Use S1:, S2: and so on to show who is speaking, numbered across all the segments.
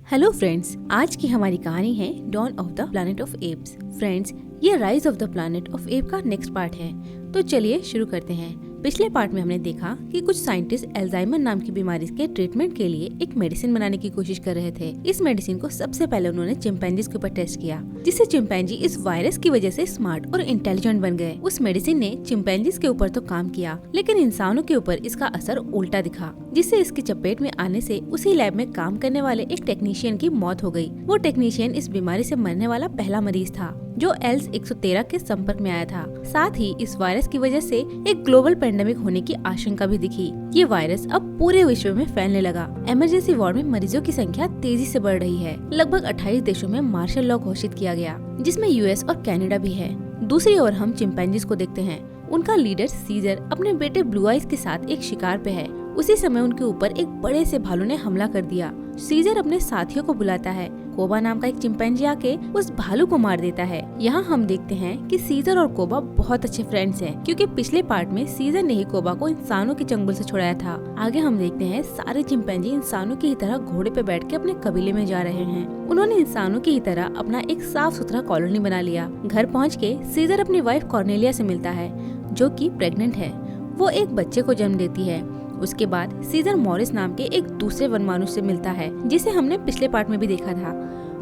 S1: Hello friends, आज की हमारी कहानी है dawn of the planet of apes. Friends, ये rise of the planet of ape का नेक्स्ट पार्ट है। तो चलिए शुरू करते हैं। पिछले पार्ट में हमने देखा कि कुछ साइंटिस्ट अल्जाइमर नाम की बीमारी के ट्रीटमेंट के लिए एक मेडिसिन बनाने की कोशिश कर रहे थे। इस मेडिसिन को सबसे पहले उन्होंने चिंपैंजीज के ऊपर टेस्ट किया, जिससे चिंपैंजी इस वायरस की वजह से स्मार्ट और इंटेलिजेंट बन गए। उस मेडिसिन ने चिंपैंजीज के ऊपर तो काम किया, लेकिन इंसानों के ऊपर इसका असर उल्टा दिखा, जिससे इसकी चपेट में आने से उसी लैब में काम करने वाले एक टेक्नीशियन की मौत हो गई। वो टेक्नीशियन इस बीमारी से मरने वाला पहला मरीज था जो एल्स 113 के संपर्क में आया था। साथ ही इस वायरस की वजह से एक ग्लोबल पेंडेमिक होने की आशंका भी दिखी। ये वायरस अब पूरे विश्व में फैलने लगा। इमरजेंसी वार्ड में मरीजों की संख्या तेजी से बढ़ रही है। लगभग 28 देशों में मार्शल लॉ घोषित किया गया, जिसमें यूएस और कनाडा भी है। दूसरी ओर हम चिंपैंजीज को देखते हैं। उनका लीडर सीजर अपने बेटे ब्लू आइज के साथ एक शिकार पे है। उसी समय उनके ऊपर एक बड़े से भालू ने हमला कर दिया। सीजर अपने साथियों को बुलाता है। कोबा नाम का एक चिंपैंजी आके उस भालू को मार देता है। यहाँ हम देखते हैं कि सीजर और कोबा बहुत अच्छे फ्रेंड्स हैं, क्योंकि पिछले पार्ट में सीजर ने ही कोबा को इंसानों के चंगुल से छुड़ाया था। आगे हम देखते हैं सारे चिंपैंजी इंसानों की ही तरह घोड़े पे बैठ के अपने कबीले में जा रहे हैं। उन्होंने इंसानों की ही तरह अपना एक साफ सुथरा कॉलोनी बना लिया। घर पहुँच के सीजर अपनी वाइफ कॉर्नेलिया से मिलता है, जो कि प्रेग्नेंट है। वो एक बच्चे को जन्म देती है। उसके बाद सीजर मॉरिस नाम के एक दूसरे वनमानुष से मिलता है, जिसे हमने पिछले पार्ट में भी देखा था।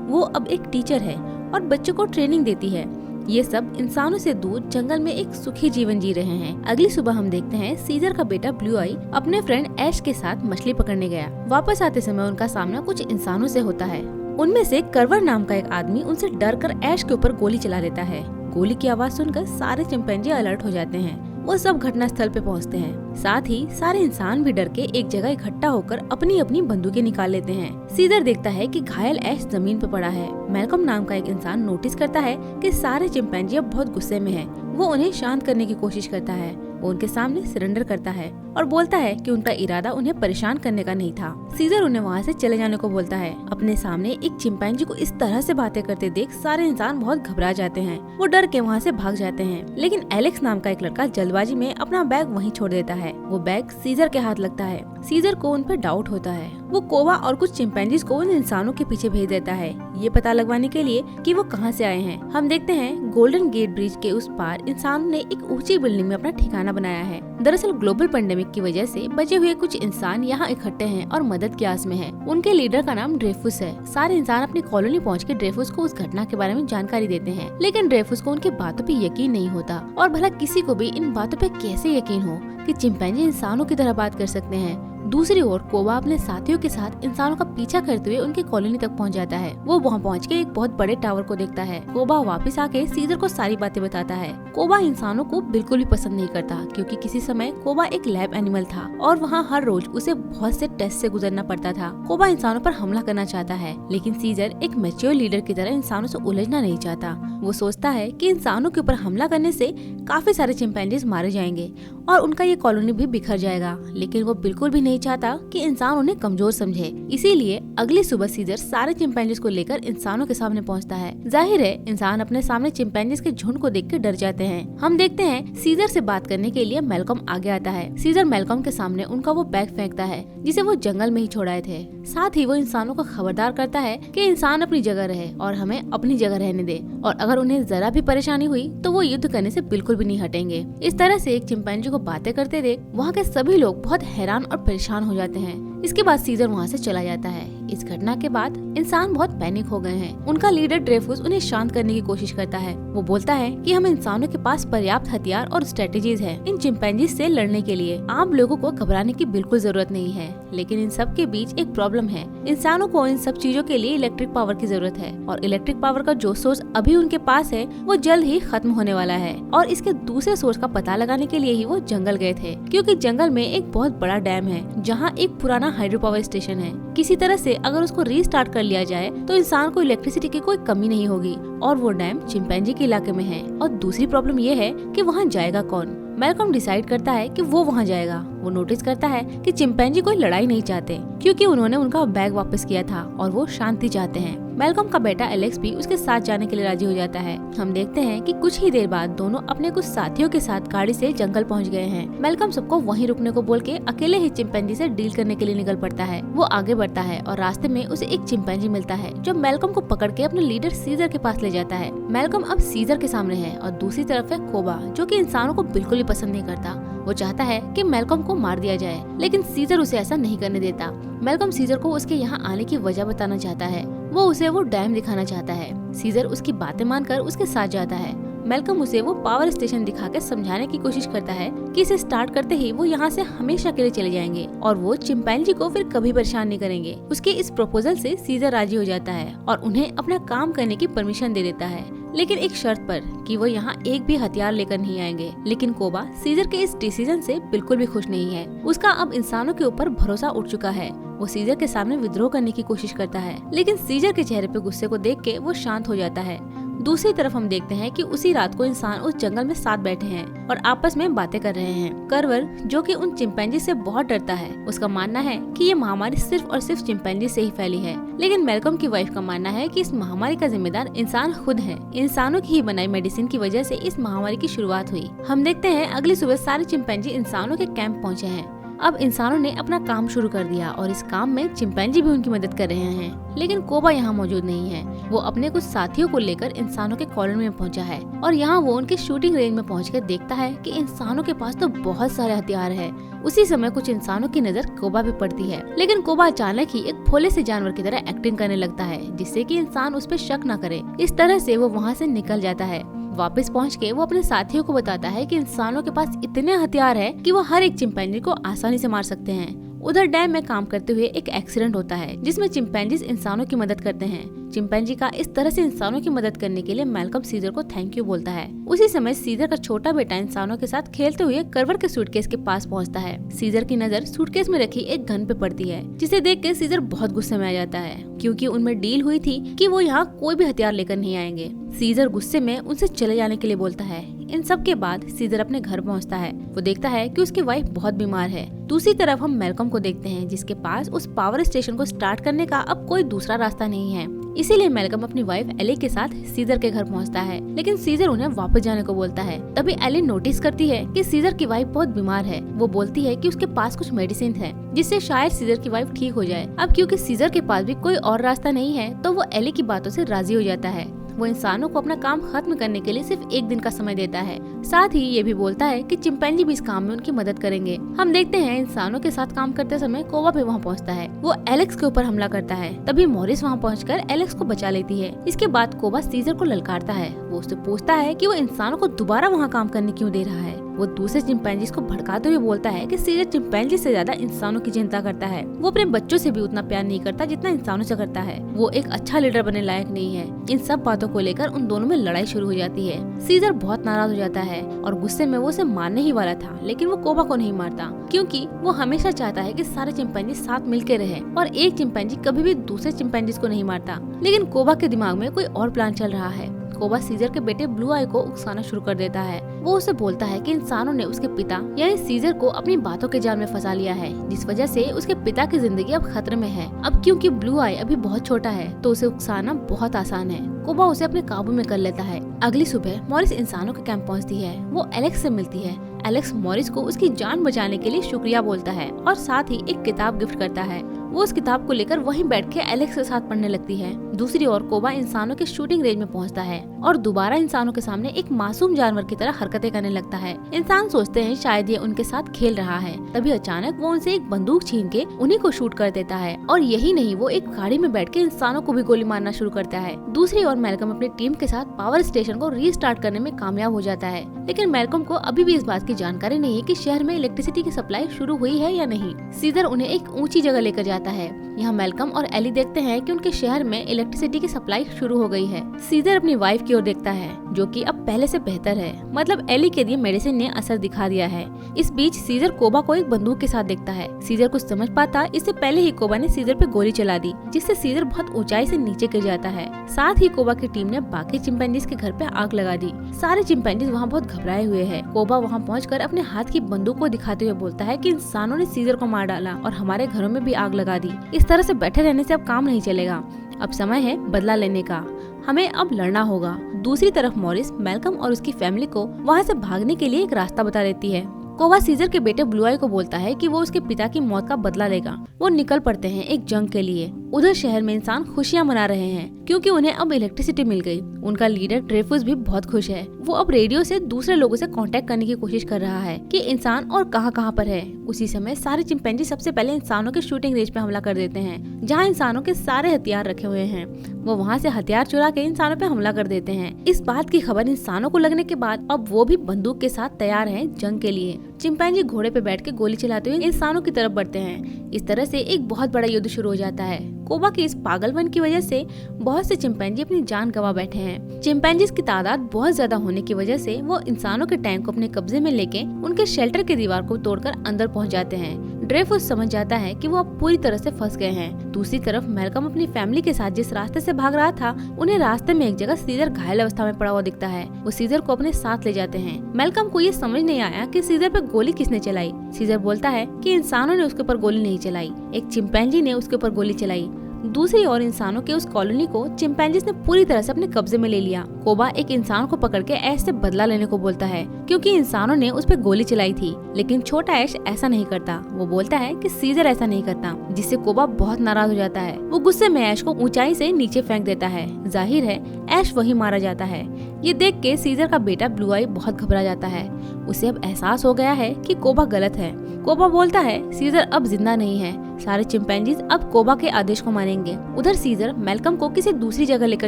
S1: वो अब एक टीचर है और बच्चों को ट्रेनिंग देती है। ये सब इंसानों से दूर जंगल में एक सुखी जीवन जी रहे हैं। अगली सुबह हम देखते हैं सीजर का बेटा ब्लू आई अपने फ्रेंड ऐश के साथ मछली पकड़ने गया। वापस आते समय उनका सामना कुछ इंसानों से होता है। उनमें से करवर नाम का एक आदमी उनसे डर कर ऐश के ऊपर गोली चला देता है। गोली की आवाज सुनकर सारे चिंपैंजी अलर्ट हो जाते हैं। वो सब घटना स्थल पे पहुंचते हैं। साथ ही सारे इंसान भी डर के एक जगह इकट्ठा होकर अपनी अपनी बंदूकें निकाल लेते हैं। सीजर देखता है कि घायल ऐश जमीन पे पड़ा है। मैल्कम नाम का एक इंसान नोटिस करता है कि सारे चिंपैंजी अब बहुत गुस्से में हैं। वो उन्हें शांत करने की कोशिश करता है। वो उनके सामने सरेंडर करता है और बोलता है कि उनका इरादा उन्हें परेशान करने का नहीं था। सीजर उन्हें वहाँ से चले जाने को बोलता है। अपने सामने एक चिंपैंजी को इस तरह से बातें करते देख सारे इंसान बहुत घबरा जाते हैं। वो डर के वहाँ से भाग जाते हैं, लेकिन एलेक्स नाम का एक लड़का जल्दबाजी में अपना बैग वहीं छोड़ देता है। वो बैग सीजर के हाथ लगता है। सीजर को उन पर डाउट होता है। वो कोबा और कुछ चिंपैंजीज को उन इंसानों के पीछे भेज देता है, ये पता लगवाने के लिए कि वो कहाँ से आए हैं। हम देखते हैं गोल्डन गेट ब्रिज के उस पार इंसानों ने एक ऊंची बिल्डिंग में अपना ठिकाना बनाया है। दरअसल ग्लोबल पेंडेमिक की वजह से बचे हुए कुछ इंसान यहाँ इकट्ठे हैं और मदद की आस में हैं। उनके लीडर का नाम ड्रेफुस है। सारे इंसान अपनी कॉलोनी पहुँच के ड्रेफुस को उस घटना के बारे में जानकारी देते हैं, लेकिन ड्रेफुस को उनकी बातों पे यकीन नहीं होता। और भला किसी को भी इन बातों पे कैसे यकीन हो कि चिंपैंजी इंसानों की तरह बात कर सकते हैं। दूसरी ओर कोबा अपने साथियों के साथ इंसानों का पीछा करते हुए उनके कॉलोनी तक पहुंच जाता है। वो वहां पहुंच के एक बहुत बड़े टावर को देखता है। कोबा वापस आके सीजर को सारी बातें बताता है। कोबा इंसानों को बिल्कुल भी पसंद नहीं करता, क्योंकि किसी समय कोबा एक लैब एनिमल था और वहाँ हर रोज उसे बहुत से टेस्ट से गुजरना पड़ता था। कोबा इंसानों पर हमला करना चाहता है, लेकिन सीजर एक मैच्योर लीडर की तरह इंसानों से उलझना नहीं चाहता। वो सोचता है कि इंसानों के ऊपर हमला करने से काफी सारे चिंपैंजीज मारे जाएंगे और उनका ये कॉलोनी भी बिखर जाएगा, लेकिन वो बिल्कुल भी नहीं चाहता कि इंसान उन्हें कमजोर समझे। इसीलिए अगली सुबह सीजर सारे चिंपैंजीज को लेकर इंसानों के सामने पहुंचता है। जाहिर है इंसान अपने सामने चिंपैंजीज के झुंड को देख के डर जाते हैं। हम देखते हैं सीजर से बात करने के लिए मैल्कम आगे आता है। सीजर मैल्कम के सामने उनका वो बैग फेंकता है जिसे वो जंगल में ही छोड़ाए थे। साथ ही वो इंसानों को खबरदार करता है कि इंसान अपनी जगह रहे और हमें अपनी जगह रहने दे, और अगर उन्हें जरा भी परेशानी हुई तो वो युद्ध करने से बिल्कुल भी नहीं हटेंगे। इस तरह से एक चिंपैंजी को बातें करते देख वहाँ के सभी लोग बहुत हैरान और परेशान हो जाते हैं। इसके बाद सीजर वहाँ से चला जाता है। इस घटना के बाद इंसान बहुत पैनिक हो गए हैं। उनका लीडर ड्रेफुस उन्हें शांत करने की कोशिश करता है। वो बोलता है कि हम इंसानों के पास पर्याप्त हथियार और स्ट्रेटेजीज हैं इन चिंपैंजीज से लड़ने के लिए। आम लोगों को घबराने की बिल्कुल जरूरत नहीं है, लेकिन इन सब के बीच एक प्रॉब्लम है। इंसानों को इन सब चीजों के लिए इलेक्ट्रिक पावर की जरूरत है, और इलेक्ट्रिक पावर का जो सोर्स अभी उनके पास है वो जल्द ही खत्म होने वाला है। और इसके दूसरे सोर्स का पता लगाने के लिए ही वो जंगल गए थे, क्योंकि जंगल में एक बहुत बड़ा डैम है जहाँ एक पुराना हाइड्रो पावर स्टेशन है। किसी तरह से अगर उसको रीस्टार्ट कर लिया जाए तो इंसान को इलेक्ट्रिसिटी की कोई कमी नहीं होगी, और वो डैम चिंपैंजी के इलाके में है। और दूसरी प्रॉब्लम ये है कि वहाँ जाएगा कौन। मैल्कम डिसाइड करता है कि वो वहाँ जाएगा। वो नोटिस करता है कि चिंपैंजी कोई लड़ाई नहीं चाहते, क्योंकि उन्होंने उनका बैग वापस किया था और वो शांति चाहते हैं। मैल्कम का बेटा एलेक्स भी उसके साथ जाने के लिए राजी हो जाता है। हम देखते हैं कि कुछ ही देर बाद दोनों अपने कुछ साथियों के साथ गाड़ी से जंगल पहुंच गए हैं। मैल्कम सबको वहीं रुकने को बोल के अकेले ही चिंपैंजी से डील करने के लिए निकल पड़ता है। वो आगे बढ़ता है और रास्ते में उसे एक चिंपैंजी मिलता है जो मैल्कम को पकड़ के अपने लीडर सीजर के पास ले जाता है। मैल्कम अब सीजर के सामने है और दूसरी तरफ है कोबा, जो कि इंसानों को बिल्कुल भी पसंद नहीं करता। वो चाहता है कि मैल्कम को मार दिया जाए, लेकिन सीजर उसे ऐसा नहीं करने देता। मैल्कम सीजर को उसके यहाँ आने की वजह बताना चाहता है। वो उसे वो डैम दिखाना चाहता है। सीजर उसकी बातें मानकर उसके साथ जाता है। मैल्कम उसे वो पावर स्टेशन दिखा के समझाने की कोशिश करता है कि इसे स्टार्ट करते ही वो यहाँ से हमेशा के लिए चले जाएंगे और वो चिंपैंजी को फिर कभी परेशान नहीं करेंगे। उसके इस प्रपोजल से सीजर राजी हो जाता है और उन्हें अपना काम करने की परमिशन दे देता है, लेकिन एक शर्त पर कि वो यहाँ एक भी हथियार लेकर नहीं आएंगे। लेकिन कोबा सीजर के इस डिसीजन से बिल्कुल भी खुश नहीं है। उसका अब इंसानों के ऊपर भरोसा उठ चुका है। वो सीजर के सामने विद्रोह करने की कोशिश करता है, लेकिन सीजर के चेहरे पे गुस्से को देख के वो शांत हो जाता है। दूसरी तरफ हम देखते हैं कि उसी रात को इंसान उस जंगल में साथ बैठे हैं और आपस में बातें कर रहे हैं। करवर, जो कि उन चिंपैंजी से बहुत डरता है, उसका मानना है कि ये महामारी सिर्फ और सिर्फ चिंपैंजी से ही फैली है। लेकिन मैल्कम की वाइफ का मानना है कि इस महामारी का जिम्मेदार इंसान खुद है। इंसानों की ही बनाई मेडिसिन की वजह से इस महामारी की शुरुआत हुई। हम देखते हैं अगली सुबह सारे चिंपैंजी इंसानों के कैंप पहुँचे हैं। अब इंसानों ने अपना काम शुरू कर दिया और इस काम में चिंपैंजी भी उनकी मदद कर रहे हैं। लेकिन कोबा यहाँ मौजूद नहीं है। वो अपने कुछ साथियों को लेकर इंसानों के कॉलोनी में पहुंचा है और यहाँ वो उनके शूटिंग रेंज में पहुंचकर देखता है कि इंसानों के पास तो बहुत सारे हथियार है। उसी समय कुछ इंसानों की नजर कोबा पे पड़ती है, लेकिन कोबा अचानक ही एक भोले से जानवर की तरह एक्टिंग करने लगता है, जिससे कि इंसान उस पर शक न करे। इस तरह से वो वहाँ से निकल जाता है। वापस पहुंच के वो अपने साथियों को बताता है कि इंसानों के पास इतने हथियार है कि वो हर एक चिंपैंजी को आसानी से मार सकते हैं। उधर डैम में काम करते हुए एक एक्सीडेंट होता है जिसमें चिंपैंजीज इंसानों की मदद करते हैं। चिंपैंजी का इस तरह से इंसानों की मदद करने के लिए मैल्कम सीजर को थैंक यू बोलता है। उसी समय सीजर का छोटा बेटा इंसानों के साथ खेलते हुए करवर के सूटकेस के पास पहुंचता है। सीजर की नजर सूटकेस में रखी एक गन पे पड़ती है, जिसे देख के सीजर बहुत गुस्से में आ जाता है, क्योंकि उनमें डील हुई थी कि वो यहाँ कोई भी हथियार लेकर नहीं आएंगे। सीजर गुस्से में उनसे चले जाने के लिए बोलता है। इन सब के बाद सीजर अपने घर पहुंचता है। वो देखता है कि उसकी वाइफ बहुत बीमार है। दूसरी तरफ हम मैल्कम को देखते हैं, जिसके पास उस पावर स्टेशन को स्टार्ट करने का अब कोई दूसरा रास्ता नहीं है। इसीलिए मैल्कम अपनी वाइफ एली के साथ सीजर के घर पहुंचता है, लेकिन सीजर उन्हें वापस जाने को बोलता है। तभी एली नोटिस करती है कि सीजर की वाइफ बहुत बीमार है। वो बोलती है कि उसके पास कुछ मेडिसिन है जिससे शायद सीजर की वाइफ ठीक हो जाए। अब क्योंकि सीजर के पास भी कोई और रास्ता नहीं है, तो वो एली की बातों से राजी हो जाता है। वो इंसानों को अपना काम खत्म करने के लिए सिर्फ एक दिन का समय देता है। साथ ही ये भी बोलता है कि चिंपैंजी भी इस काम में उनकी मदद करेंगे। हम देखते हैं इंसानों के साथ काम करते समय कोबा भी वहाँ पहुँचता है। वो एलेक्स के ऊपर हमला करता है। तभी मॉरिस वहाँ पहुँचकर एलेक्स को बचा लेती है। इसके बाद कोबा सीजर को ललकारता है। वो उससे पूछता है कि वो इंसानों को दोबारा वहाँ काम करने क्यों दे रहा है। वो दूसरे चिंपैंजीज को भड़काते हुए बोलता है कि सीजर चिंपैंजी से ज्यादा इंसानों की चिंता करता है। वो अपने बच्चों से भी उतना प्यार नहीं करता जितना इंसानों से करता है। वो एक अच्छा लीडर बनने लायक नहीं है। इन सब बातों को लेकर उन दोनों में लड़ाई शुरू हो जाती है। सीजर बहुत नाराज हो जाता है और गुस्से में वो उसे मारने ही वाला था, लेकिन वो कोबा को नहीं मारता, क्योंकि वो हमेशा चाहता है कि सारे चिंपैंजी साथ मिलकर रहे और एक चिंपैंजी कभी भी दूसरे चिंपैंजीज को नहीं मारता। लेकिन कोबा के दिमाग में कोई और प्लान चल रहा है। कोबा सीजर के बेटे ब्लू आई को उकसाना शुरू कर देता है। वो उसे बोलता है कि इंसानों ने उसके पिता यानी सीजर को अपनी बातों के जाल में फंसा लिया है, जिस वजह से उसके पिता की जिंदगी अब खतरे में है। अब क्योंकि ब्लू आई अभी बहुत छोटा है, तो उसे उकसाना बहुत आसान है। कोबा उसे अपने काबू में कर लेता है। अगली सुबह मॉरिस इंसानों के कैंप पहुंचती है। वो एलेक्स से मिलती है। एलेक्स मॉरिस को उसकी जान बचाने के लिए शुक्रिया बोलता है और साथ ही एक किताब गिफ्ट करता है। वो उस किताब को लेकर वहीं बैठ के एलेक्स के साथ पढ़ने लगती है। दूसरी ओर कोबा इंसानों के शूटिंग रेंज में पहुंचता है और दोबारा इंसानों के सामने एक मासूम जानवर की तरह हरकतें करने लगता है। इंसान सोचते हैं शायद ये उनके साथ खेल रहा है। तभी अचानक वो उनसे एक बंदूक छीन के उन्हीं को शूट कर देता है और यही नहीं, वो एक गाड़ी में बैठ के इंसानों को भी गोली मारना शुरू करता है। दूसरी ओर मैल्कम अपनी टीम के साथ पावर स्टेशन को रीस्टार्ट करने में कामयाब हो जाता है, लेकिन मैल्कम को अभी भी इस बात की जानकारी नहीं है कि शहर में इलेक्ट्रिसिटी की सप्लाई शुरू हुई है या नहीं। सीजर उन्हें एक ऊंची जगह लेकर जाता है। यहाँ मैल्कम और एली देखते हैं कि उनके शहर में इलेक्ट्रिसिटी की सप्लाई शुरू हो गई है। सीजर अपनी वाइफ की ओर देखता है, जो कि अब पहले से बेहतर है। मतलब एली के दिए मेडिसिन ने असर दिखा दिया है। इस बीच सीजर कोबा को एक बंदूक के साथ देखता है। सीजर कुछ समझ पाता इससे पहले ही कोबा ने सीजर पे गोली चला दी, जिससे सीजर बहुत ऊंचाई से नीचे गिर जाता है। साथ ही कोबा की टीम ने बाकी चिंपैंजीज के घर पे आग लगा दी। सारे चिंपैंजीज वहाँ बहुत घबराए हुए हैं। कोबा वहाँ पहुँचकर अपने हाथ की बंदूक को दिखाते हुए बोलता है कि इंसानों ने सीजर को मार डाला और हमारे घरों में भी आग लगा दी। इस तरह से बैठे रहने से अब काम नहीं चलेगा। अब समय है बदला लेने का, हमें अब लड़ना होगा। दूसरी तरफ मॉरिस मैल्कम और उसकी फैमिली को वहाँ से भागने के लिए एक रास्ता बता देती है। कोबा सीजर के बेटे ब्लू आई को बोलता है कि वो उसके पिता की मौत का बदला लेगा। वो निकल पड़ते हैं एक जंग के लिए। उधर शहर में इंसान खुशियां मना रहे हैं क्योंकि उन्हें अब इलेक्ट्रिसिटी मिल गई। उनका लीडर ड्रेफुस भी बहुत खुश है। वो अब रेडियो से दूसरे लोगों से कांटेक्ट करने की कोशिश कर रहा है कि इंसान और कहां पर है। उसी समय सारे चिंपैंजी सबसे पहले इंसानों के शूटिंग रेंज पे हमला कर देते हैं, जहां इंसानों के सारे हथियार रखे हुए हैं। वो वहां से हथियार चुरा के इंसानों पे हमला कर देते हैं। इस बात की खबर इंसानों को लगने के बाद अब वो भी बंदूक के साथ तैयार हैं जंग के लिए। चिंपैंजी घोड़े पे बैठ के गोली चलाते हुए इंसानों की तरफ बढ़ते हैं। इस तरह से एक बहुत बड़ा युद्ध शुरू हो जाता है। कोबा के इस पागलपन की वजह से बहुत से चिंपैंजी अपनी जान गंवा बैठे हैं। चिंपैंजीज की तादाद बहुत ज्यादा होने की वजह से वो इंसानों के टैंक को अपने कब्जे में लेके उनके शेल्टर की दीवार को तोड़कर अंदर पहुंच जाते हैं। ड्रेफुस समझ जाता है कि वो अब पूरी तरह से फंस गए हैं। दूसरी तरफ मैल्कम अपनी फैमिली के साथ जिस रास्ते से भाग रहा था, उन्हें रास्ते में एक जगह सीजर घायल अवस्था में पड़ा हुआ दिखता है। वो सीजर को अपने साथ ले जाते हैं। मैल्कम को ये समझ नहीं आया कि सीजर पे गोली किसने चलाई। सीजर बोलता है कि इंसानों ने उसके ऊपर गोली नहीं चलाई, एक चिंपैंजी ने उसके ऊपर गोली चलाई। दूसरी ओर इंसानों के उस कॉलोनी को चिंपैंजीज ने पूरी तरह से अपने कब्जे में ले लिया। कोबा एक इंसान को पकड़ के ऐश से बदला लेने को बोलता है क्योंकि इंसानों ने उस पर गोली चलाई थी, लेकिन छोटा ऐश ऐसा नहीं करता। वो बोलता है कि सीजर ऐसा नहीं करता, जिससे कोबा बहुत नाराज हो जाता है। वो गुस्से में ऐश को ऊंचाई से नीचे फेंक देता है। जाहिर है ऐश वही मारा जाता है। ये देख के सीजर का बेटा ब्लू आई बहुत घबरा जाता है। उसे अब एहसास हो गया है कि कोबा गलत है। कोबा बोलता है सीजर अब जिंदा नहीं है, सारे चिंपैंजीज अब कोबा के आदेश को मानेंगे। उधर सीजर मैल्कम को किसी दूसरी जगह लेकर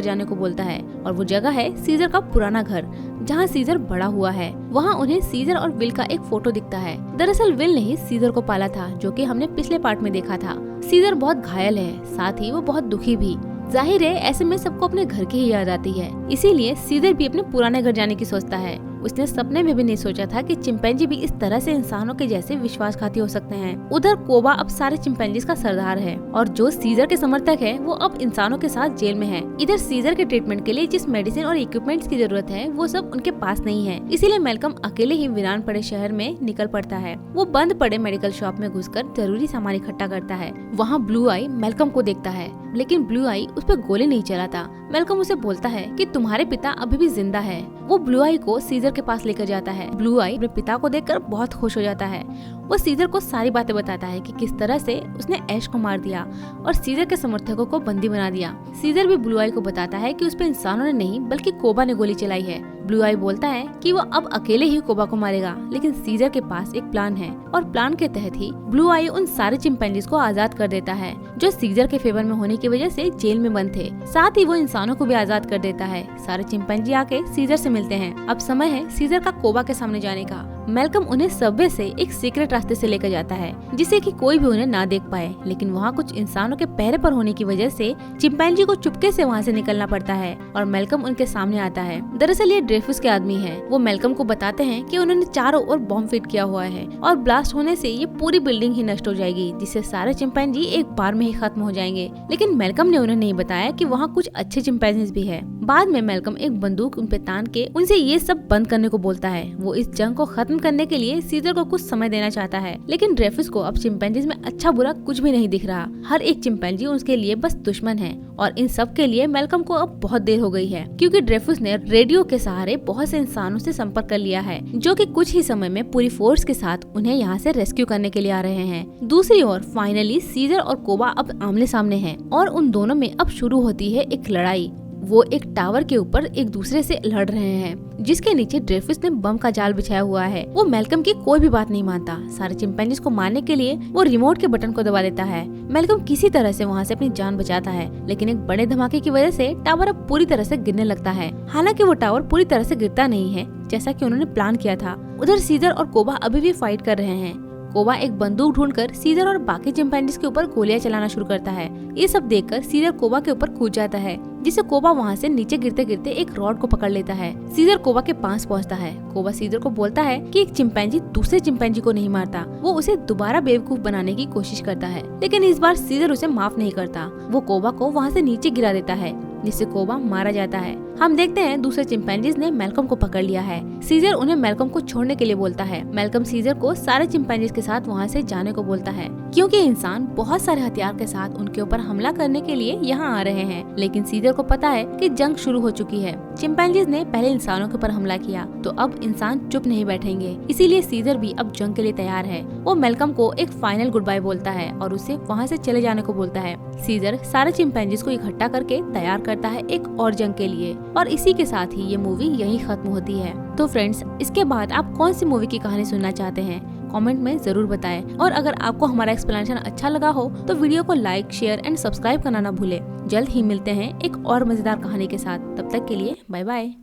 S1: जाने को बोलता है और वो जगह है सीजर का पुराना घर, जहाँ सीजर बड़ा हुआ है। वहाँ उन्हें सीजर और विल का एक फोटो दिखता है। दरअसल विल ने ही सीजर को पाला था, जो कि हमने पिछले पार्ट में देखा था। सीजर बहुत घायल है, साथ ही वो बहुत दुखी भी। जाहिर है ऐसे में सबको अपने घर की ही याद आती है, इसीलिए सीजर भी अपने पुराने घर जाने की सोचता है। उसने सपने में भी नहीं सोचा था कि चिंपैंजी भी इस तरह से इंसानों के जैसे विश्वासघाती हो सकते हैं। उधर कोबा अब सारे चिंपैंजीज का सरदार है और जो सीजर के समर्थक है वो अब इंसानों के साथ जेल में है। इधर सीजर के ट्रीटमेंट के लिए जिस मेडिसिन और इक्विपमेंट्स की जरूरत है वो सब उनके पास नहीं है, इसीलिए मैल्कम अकेले ही वीरान पड़े शहर में निकल पड़ता है। वो बंद पड़े मेडिकल शॉप में घुसकर जरूरी सामान इकट्ठा करता है। वहाँ ब्लू आई मैल्कम को देखता है, लेकिन ब्लू आई उस पर गोली नहीं चलाता। मैल्कम उसे बोलता है कि तुम्हारे पिता अभी भी जिंदा है। वो ब्लू आई को सीजर के पास लेकर जाता है। ब्लू आई अपने पिता को देखकर बहुत खुश हो जाता है। वो सीजर को सारी बातें बताता है कि किस तरह से उसने ऐश को मार दिया और सीजर के समर्थकों को बंदी बना दिया। सीजर भी ब्लू आई को बताता है कि उस पर इंसानों ने नहीं बल्कि कोबा ने गोली चलाई है। ब्लू आई बोलता है कि वो अब अकेले ही कोबा को मारेगा, लेकिन सीजर के पास एक प्लान है और प्लान के तहत ही ब्लू आई उन सारे चिंपैंजीज को आजाद कर देता है जो सीजर के फेवर में होने की वजह से जेल में बंद थे। साथ ही वो इंसानों को भी आजाद कर देता है। सारे चिंपैंजी आके सीजर से मिलते हैं। अब समय है सीजर का कोबा के सामने जाने का। मैल्कम उन्हें सबवे से एक सीक्रेट रास्ते से लेकर जाता है जिससे कि कोई भी उन्हें ना देख पाए, लेकिन वहाँ कुछ इंसानों के पहरे पर होने की वजह से चिंपैंजी को चुपके से वहाँ से निकलना पड़ता है और मैल्कम उनके सामने आता है। दरअसल ये ड्रेफुस के आदमी है। वो मैल्कम को बताते हैं कि उन्होंने चारों ओर बॉम्ब फिट किया हुआ है और ब्लास्ट होने से ये पूरी बिल्डिंग ही नष्ट हो जाएगी, जिससे सारे चिंपैंजी एक बार में ही खत्म हो जाएंगे। लेकिन मैल्कम ने उन्हें नहीं बताया कि वहाँ कुछ अच्छे चिंपैंजीज भी है। बाद में मैल्कम एक बंदूक उन पे तान के उनसे ये सब बंद करने को बोलता है। वो इस जंग को खत्म करने के लिए सीजर को कुछ समय देना चाहता है, लेकिन ड्रेफुस को अब चिंपैंजीज में अच्छा बुरा कुछ भी नहीं दिख रहा। हर एक चिंपैंजी उसके लिए बस दुश्मन है और इन सब के लिए मैल्कम को अब बहुत देर हो गई है, क्योंकि ड्रेफुस ने रेडियो के सहारे बहुत से इंसानों से संपर्क कर लिया है जो कि कुछ ही समय में पूरी फोर्स के साथ उन्हें यहाँ से रेस्क्यू करने के लिए आ रहे हैं। दूसरी ओर फाइनली सीजर और कोबा अब आमने सामने हैं और उन दोनों में अब शुरू होती है एक लड़ाई। वो एक टावर के ऊपर एक दूसरे से लड़ रहे हैं जिसके नीचे ड्रेफुस ने बम का जाल बिछाया हुआ है। वो मैल्कम की कोई भी बात नहीं मानता। सारे चिंपैंजीज को मारने के लिए वो रिमोट के बटन को दबा देता है। मैल्कम किसी तरह से वहाँ से अपनी जान बचाता है, लेकिन एक बड़े धमाके की वजह से टावर अब पूरी तरह से गिरने लगता है। हालांकि वो टावर पूरी तरह से गिरता नहीं है जैसा कि उन्होंने प्लान किया था। उधर सीजर और कोबा अभी भी फाइट कर रहे हैं। कोबा एक बंदूक ढूंढकर सीजर और बाकी चिंपैंजीज के ऊपर गोलियां चलाना शुरू करता है। ये सब देखकर सीजर कोबा के ऊपर कूद जाता है, जिससे कोबा वहाँ से नीचे गिरते गिरते एक रॉड को पकड़ लेता है। सीजर कोबा के पास पहुँचता है। कोबा सीजर को बोलता है कि एक चिंपैंजी दूसरे चिंपैंजी को नहीं मारता। वो उसे दोबारा बेवकूफ बनाने की कोशिश करता है, लेकिन इस बार सीजर उसे माफ नहीं करता। वो कोबा को वहाँ से नीचे गिरा देता है। जिससे कोबा मारा जाता है। हम देखते हैं दूसरे चिंपैंजीज ने मैल्कम को पकड़ लिया है। सीजर उन्हें मैल्कम को छोड़ने के लिए बोलता है। मैल्कम सीजर को सारे चिंपैंजीज के साथ वहाँ से जाने को बोलता है, क्योंकि इंसान बहुत सारे हथियार के साथ उनके ऊपर हमला करने के लिए यहाँ आ रहे हैं। लेकिन सीजर को पता है कि जंग शुरू हो चुकी है। चिंपैंजीज ने पहले इंसानों के ऊपर हमला किया, तो अब इंसान चुप नहीं बैठेंगे, इसीलिए सीजर भी अब जंग के लिए तैयार है। वो मैल्कम को एक फाइनल गुड बाय बोलता है और उसे वहाँ से चले जाने को बोलता है। सीजर सारे चिंपैंजीज को इकट्ठा करके तैयार करता है एक और जंग के लिए, और इसी के साथ ही ये मूवी यहीं खत्म होती है। तो फ्रेंड्स, इसके बाद आप कौन सी मूवी की कहानी सुनना चाहते हैं कमेंट में जरूर बताएं। और अगर आपको हमारा एक्सप्लेनेशन अच्छा लगा हो तो वीडियो को लाइक, शेयर एंड सब्सक्राइब करना ना भूलें। जल्द ही मिलते हैं एक और मजेदार कहानी के साथ। तब तक के लिए बाय बाय।